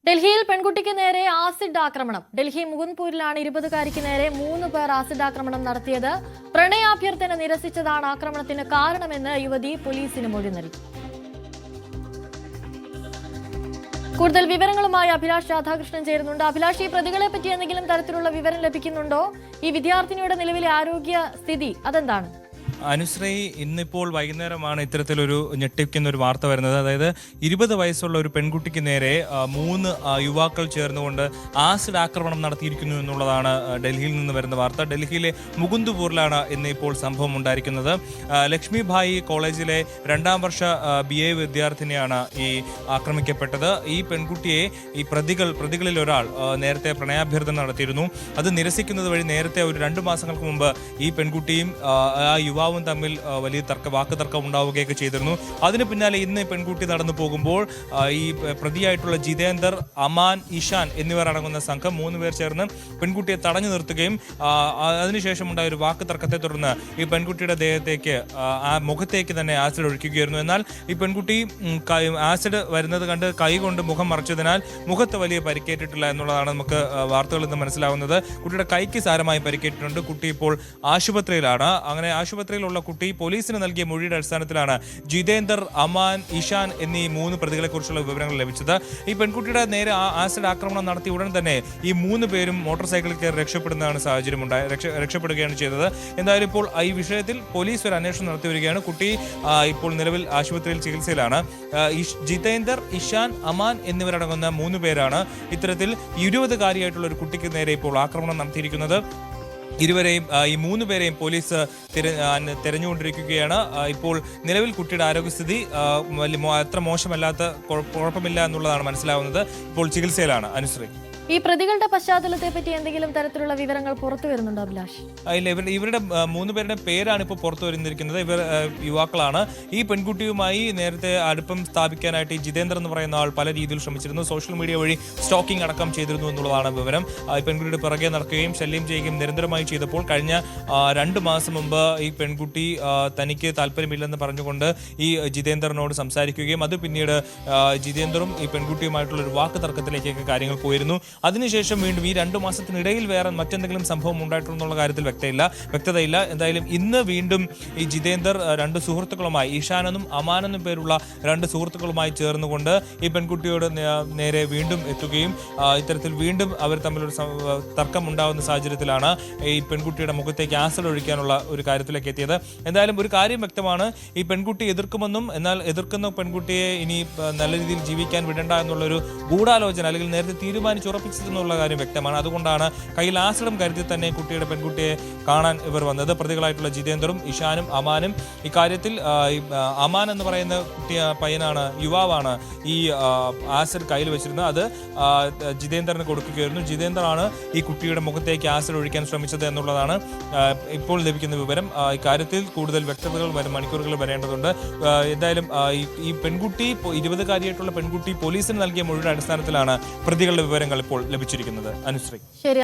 ഡൽഹിയിൽ പെൺകുട്ടിക്ക് നേരെ ആസിഡ് ആക്രമണം. ഡൽഹി മുകുന്ദ്പൂരിലാണ് 20-കാരിക്ക് നേരെ 3 പേർ ആസിഡ് ആക്രമണം നടത്തിയത്. പ്രണയാഭ്യർത്ഥന നിരസിച്ചതാണ് ആക്രമണത്തിന് കാരണമെന്ന് യുവതി പോലീസിന് മൊഴി നൽകി. കൂടുതൽ വിവരങ്ങളുമായി അഭിലാഷ് രാധാകൃഷ്ണൻ ചേരുന്നുണ്ട്. അഭിലാഷ്, ഈ പ്രതികളെ പറ്റി എന്തെങ്കിലും തരത്തിലുള്ള വിവരം ലഭിക്കുന്നുണ്ടോ? ഈ വിദ്യാർത്ഥിനിയുടെ നിലവിലെ ആരോഗ്യ സ്ഥിതി അതെന്താണ്? അനുശ്രീ, ഇന്നിപ്പോൾ വൈകുന്നേരമാണ് ഇത്തരത്തിലൊരു ഞെട്ടിക്കുന്ന ഒരു വാർത്ത വരുന്നത്. അതായത് 20 വയസ്സുള്ള ഒരു പെൺകുട്ടിക്ക് നേരെ 3 യുവാക്കൾ ചേർന്നുകൊണ്ട് ആസിഡ് ആക്രമണം നടത്തിയിരിക്കുന്നു എന്നുള്ളതാണ് ഡൽഹിയിൽ നിന്ന് വരുന്ന വാർത്ത. ഡൽഹിയിലെ മുകുന്ദ്പൂരിലാണ് ഇന്നിപ്പോൾ സംഭവം ഉണ്ടായിരിക്കുന്നത്. ലക്ഷ്മി ഭായി കോളേജിലെ 2ാം വർഷ BA വിദ്യാർത്ഥിനിയാണ് ഈ ആക്രമിക്കപ്പെട്ടത്. ഈ പെൺകുട്ടിയെ ഈ പ്രതികളിൽ ഒരാൾ നേരത്തെ പ്രണയാഭ്യർത്ഥന നടത്തിയിരുന്നു. അത് നിരസിക്കുന്നത് വഴി നേരത്തെ ഒരു 2 മാസങ്ങൾക്ക് മുമ്പ് ഈ പെൺകുട്ടിയും ആ യുവാവും തമ്മിൽ വലിയ വാക്കുതർക്കം ഉണ്ടാവുകയൊക്കെ ചെയ്തിരുന്നു. അതിന് പിന്നാലെ ഇന്ന് പെൺകുട്ടി നടന്നു പോകുമ്പോൾ ഈ പ്രതിയായിട്ടുള്ള ജിതേന്ദർ, അമാൻ, ഇഷാൻ എന്നിവർ അടങ്ങുന്ന സംഘം 3 പേർ ചേർന്ന് പെൺകുട്ടിയെ തടഞ്ഞു നിർത്തുകയും അതിനുശേഷം ഉണ്ടായ ഒരു വാക്കുതർക്കത്തെ തുടർന്ന് ഈ പെൺകുട്ടിയുടെ ദേഹത്തേക്ക് മുഖത്തേക്ക് തന്നെ ആസിഡ് ഒഴിക്കുകയായിരുന്നു. എന്നാൽ ഈ പെൺകുട്ടി ആസിഡ് വരുന്നത് കണ്ട് കൈകൊണ്ട് മുഖം മറച്ചതിനാൽ മുഖത്ത് വലിയ പരിക്കേറ്റിട്ടില്ല എന്നുള്ളതാണ് നമുക്ക് വാർത്തകളിൽ നിന്ന് മനസ്സിലാവുന്നത്. കുട്ടിയുടെ കൈക്ക് സാരമായി പരിക്കേറ്റിട്ടുണ്ട്. കുട്ടി ഇപ്പോൾ ആശുപത്രിയിലാണ്. അങ്ങനെ ആശുപത്രിയിലുള്ള കുട്ടി പോലീസിന് നൽകിയ മൊഴിയുടെ അടിസ്ഥാനത്തിലാണ് ജിതേന്ദർ, അമാൻ, ഇഷാൻ എന്നീ 3 പ്രതികളെ കുറിച്ചുള്ള വിവരങ്ങൾ ലഭിച്ചത്. ഈ പെൺകുട്ടിയുടെ നേരെ ആസിഡ് ആക്രമണം നടത്തിയ ഉടൻ തന്നെ ഈ 3 പേരും മോട്ടോർ സൈക്കിളിൽ കയറി രക്ഷപ്പെടുകയാണ് ചെയ്തത്. എന്തായാലും ഇപ്പോൾ ഈ വിഷയത്തിൽ പോലീസ് ഒരു അന്വേഷണം നടത്തി വരികയാണ്. കുട്ടി ഇപ്പോൾ നിലവിൽ ആശുപത്രിയിൽ ചികിത്സയിലാണ്. ജിതേന്ദർ, ഇഷാൻ, അമാൻ എന്നിവരടങ്ങുന്ന 3 പേരാണ് ഇത്തരത്തിൽ 20-കാരിയായിട്ടുള്ള ഒരു കുട്ടിക്ക് നേരെ ഇപ്പോൾ ആക്രമണം നടത്തിയിരിക്കുന്നത്. ഇരുവരെയും ഈ 3 പേരെയും പോലീസ് തെരഞ്ഞുകൊണ്ടിരിക്കുകയാണ്. ഇപ്പോൾ നിലവിൽ കുട്ടിയുടെ ആരോഗ്യസ്ഥിതി അത്ര മോശമല്ലാത്ത കുഴപ്പമില്ല എന്നുള്ളതാണ് മനസ്സിലാവുന്നത്. ഇപ്പോൾ ചികിത്സയിലാണ്. അനുശ്രീ, ഈ പ്രതികളുടെ പശ്ചാത്തലത്തെ പറ്റി എന്തെങ്കിലും തരത്തിലുള്ള വിവരങ്ങൾ പുറത്തു വരുന്നുണ്ടോ അഭിലാഷ്? ഇല്ല, ഇവരുടെ 3 പേരുടെ പേരാണ് ഇപ്പോൾ പുറത്തു വരുന്നിരിക്കുന്നത്. ഇവർ യുവാക്കളാണ്. ഈ പെൺകുട്ടിയുമായി നേരത്തെ അടുപ്പം സ്ഥാപിക്കാനായിട്ട് ഈ ജിതേന്ദ്രൻ എന്ന് പറയുന്ന ആൾ പല രീതിയിൽ ശ്രമിച്ചിരുന്നു. സോഷ്യൽ മീഡിയ വഴി സ്റ്റോക്കിംഗ് അടക്കം ചെയ്തിരുന്നു എന്നുള്ളതാണ് വിവരം. ഈ പെൺകുട്ടിയുടെ പിറകെ നടക്കുകയും ശല്യം ചെയ്യുകയും നിരന്തരമായി ചെയ്തപ്പോൾ കഴിഞ്ഞ 2 മാസം മുമ്പ് ഈ പെൺകുട്ടി തനിക്ക് താല്പര്യമില്ലെന്ന് പറഞ്ഞുകൊണ്ട് ഈ ജിതേന്ദ്രനോട് സംസാരിക്കുകയും അത് പിന്നീട് ജിതേന്ദ്രനും ഈ പെൺകുട്ടിയുമായിട്ടുള്ള ഒരു വാക്ക് തർക്കത്തിലേക്കൊക്കെ കാര്യങ്ങൾ പോയിരുന്നു. അതിനുശേഷം വീണ്ടും ഈ 2 മാസത്തിനിടയിൽ വേറെ മറ്റെന്തെങ്കിലും സംഭവം ഉണ്ടായിട്ടുള്ള കാര്യത്തിൽ വ്യക്തതയില്ല. എന്തായാലും ഇന്ന് വീണ്ടും ഈ ജിതേന്ദർ 2 സുഹൃത്തുക്കളുമായി, ഇഷാനെന്നും അമാനെന്നും പേരുള്ള 2 സുഹൃത്തുക്കളുമായി ചേർന്നുകൊണ്ട് ഈ പെൺകുട്ടിയോട് നേരെ വീണ്ടും എത്തുകയും ഇത്തരത്തിൽ വീണ്ടും അവർ തമ്മിലൊരു തർക്കം ഉണ്ടാകുന്ന സാഹചര്യത്തിലാണ് ഈ പെൺകുട്ടിയുടെ മുഖത്തേക്ക് ആസിഡ് ഒഴിക്കാനുള്ള ഒരു കാര്യത്തിലേക്ക് എത്തിയത്. എന്തായാലും ഒരു കാര്യം വ്യക്തമാണ്, ഈ പെൺകുട്ടി എതിർക്കുമെന്നും എന്നാൽ എതിർക്കുന്ന പെൺകുട്ടിയെ ഇനി നല്ല രീതിയിൽ ജീവിക്കാൻ വിടണ്ട എന്നുള്ളൊരു ഗൂഢാലോചന അല്ലെങ്കിൽ നേരത്തെ തീരുമാനിച്ചുറപ്പിച്ചതെന്നുള്ള കാര്യം വ്യക്തമാണ്. അതുകൊണ്ടാണ് കയ്യിൽ ആസിഡും കരുതി തന്നെ പെൺകുട്ടിയെ കാണാൻ ഇവർ വന്നത്. പ്രതികളായിട്ടുള്ള ജിതേന്ദറും ഇഷാനും അമാനും ഇക്കാര്യത്തിൽ അമാൻ എന്ന് പറയുന്ന പയ്യനാണ്, യുവാവാണ് ഈ ആസിഡ് കയ്യിൽ വെച്ചിരുന്നത്. അത് ജിതേന്ദറിന് കൊടുക്കുകയായിരുന്നു. ജിതേന്ദറാണ് ഈ കുട്ടിയുടെ മുഖത്തേക്ക് ആസിഡ് ഒഴിക്കാൻ ശ്രമിച്ചത് എന്നുള്ളതാണ് ഇപ്പോൾ ലഭിക്കുന്ന വിവരം. ഇക്കാര്യത്തിൽ കൂടുതൽ വ്യക്തതകൾ മണിക്കൂറുകൾ വരേണ്ടതുണ്ട്. എന്തായാലും ഈ പെൺകുട്ടി 20-കാരിയായിട്ടുള്ള പെൺകുട്ടി പോലീസിന് നൽകിയ മൊഴിയുടെ അടിസ്ഥാനത്തിലാണ് പ്രതികളുടെ വിവരങ്ങൾ ഇപ്പോൾ ലഭിച്ചിരിക്കുന്നത്. അനുശ്രീ, ശരി.